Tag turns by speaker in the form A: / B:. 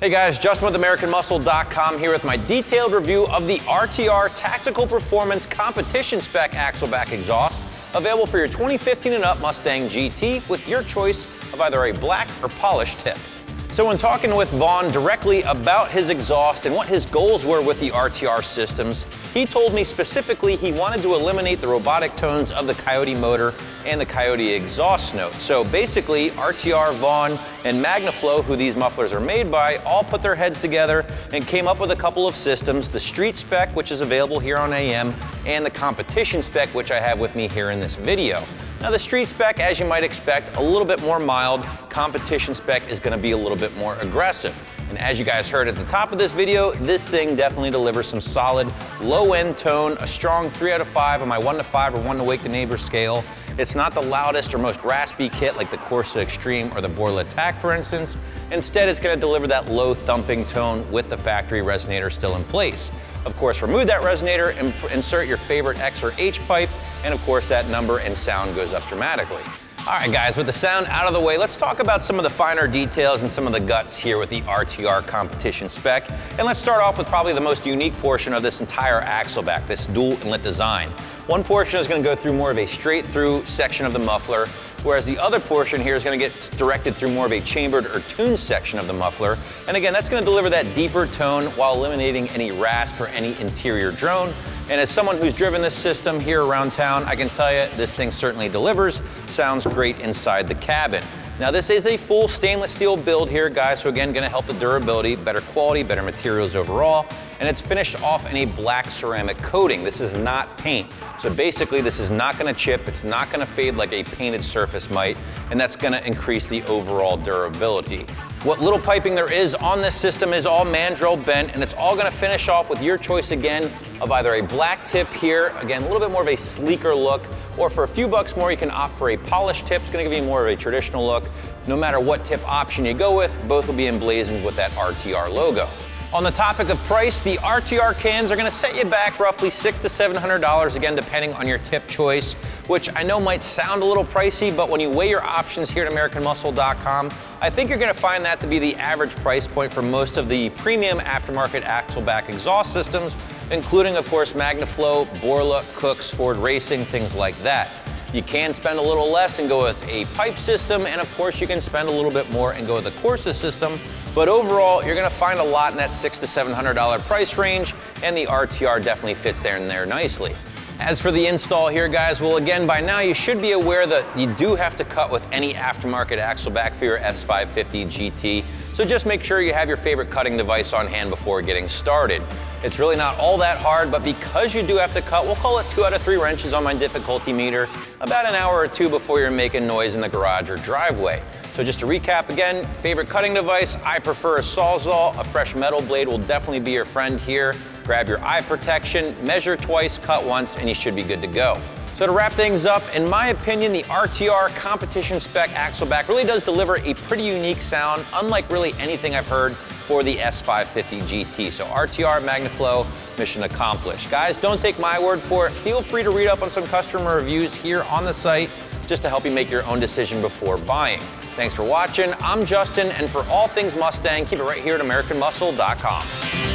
A: Hey guys, Justin with AmericanMuscle.com here with my detailed review of the RTR Tactical Performance Competition Spec Axleback Exhaust, available for your 2015 and up Mustang GT with your choice of either a black or polished tip. So when talking with Vaughn directly about his exhaust and what his goals were with the RTR systems, he told me specifically he wanted to eliminate the robotic tones of the Coyote motor and the Coyote exhaust note. So basically, RTR, Vaughn, and Magnaflow, who these mufflers are made by, all put their heads together and came up with a couple of systems, the Street Spec, which is available here on AM, and the Competition Spec, which I have with me here in this video. Now the Street Spec, as you might expect, a little bit more mild. Competition Spec is gonna be a little bit more aggressive. And as you guys heard at the top of this video, this thing definitely delivers some solid low-end tone, a strong 3 out of 5 on my 1 to 5 or 1 to wake the neighbor scale. It's not the loudest or most raspy kit like the Corsa Extreme or the Borla Tac, for instance. Instead, it's gonna deliver that low thumping tone with the factory resonator still in place. Of course, remove that resonator and insert your favorite X or H pipe, and of course that number and sound goes up dramatically. All right guys, with the sound out of the way, let's talk about some of the finer details and some of the guts here with the RTR Competition Spec. And let's start off with probably the most unique portion of this entire axleback, this dual inlet design. One portion is going to go through more of a straight through section of the muffler, whereas the other portion here is going to get directed through more of a chambered or tuned section of the muffler. And again, that's going to deliver that deeper tone while eliminating any rasp or any interior drone. And as someone who's driven this system here around town, I can tell you this thing certainly delivers. Sounds great inside the cabin. Now this is a full stainless steel build here, guys, so again, gonna help the durability, better quality, better materials overall, and it's finished off in a black ceramic coating. This is not paint. So basically this is not gonna chip, it's not gonna fade like a painted surface might, and that's gonna increase the overall durability. What little piping there is on this system is all mandrel bent, and it's all gonna finish off with your choice again of either a black tip here, again, a little bit more of a sleeker look, or for a few bucks more, you can opt for a polished tip. It's gonna give you more of a traditional look. No matter what tip option you go with, both will be emblazoned with that RTR logo. On the topic of price, the RTR cans are gonna set you back roughly $600 to $700, again, depending on your tip choice, which I know might sound a little pricey, but when you weigh your options here at AmericanMuscle.com, I think you're gonna find that to be the average price point for most of the premium aftermarket axleback exhaust systems, including, of course, Magnaflow, Borla, Cooks, Ford Racing, things like that. You can spend a little less and go with a pipe system, and of course you can spend a little bit more and go with a Corsa system, but overall you're gonna find a lot in that $600 to $700 price range, and the RTR definitely fits there and there nicely. As for the install here, guys, well again, by now you should be aware that you do have to cut with any aftermarket axleback for your S550 GT, so just make sure you have your favorite cutting device on hand before getting started. It's really not all that hard, but because you do have to cut, we'll call it 2 out of 3 wrenches on my difficulty meter, about an hour or 2 before you're making noise in the garage or driveway. So just to recap again, favorite cutting device, I prefer a Sawzall. A fresh metal blade will definitely be your friend here. Grab your eye protection, measure twice, cut once, and you should be good to go. So to wrap things up, in my opinion, the RTR Competition Spec Axleback really does deliver a pretty unique sound, unlike really anything I've heard for the S550 GT. So RTR, Magnaflow, mission accomplished. Guys, don't take my word for it. Feel free to read up on some customer reviews here on the site just to help you make your own decision before buying. Thanks for watching. I'm Justin, and for all things Mustang, keep it right here at AmericanMuscle.com.